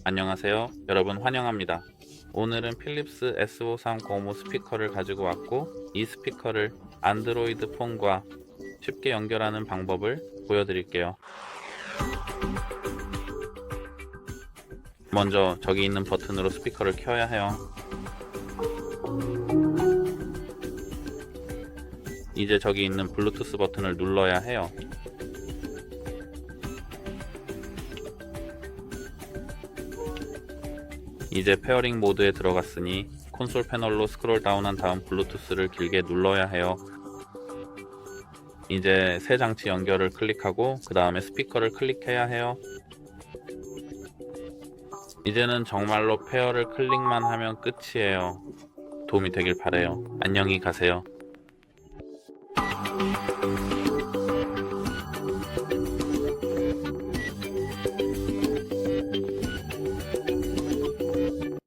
안녕하세요. 여러분 환영합니다. 오늘은 필립스 S5305 스피커를 가지고 왔고, 이 스피커를 안드로이드 폰과 쉽게 연결하는 방법을 보여드릴게요. 먼저 저기 있는 버튼으로 스피커를 켜야 해요. 이제 저기 있는 블루투스 버튼을 눌러야 해요. 이제 페어링 모드에 들어갔으니 콘솔 패널로 스크롤 다운한 다음 블루투스를 길게 눌러야 해요. 이제 새 장치 연결을 클릭하고 그 다음에 스피커를 클릭해야 해요. 이제는 정말로 페어를 클릭만 하면 끝이에요. 도움이 되길 바래요. 안녕히 가세요.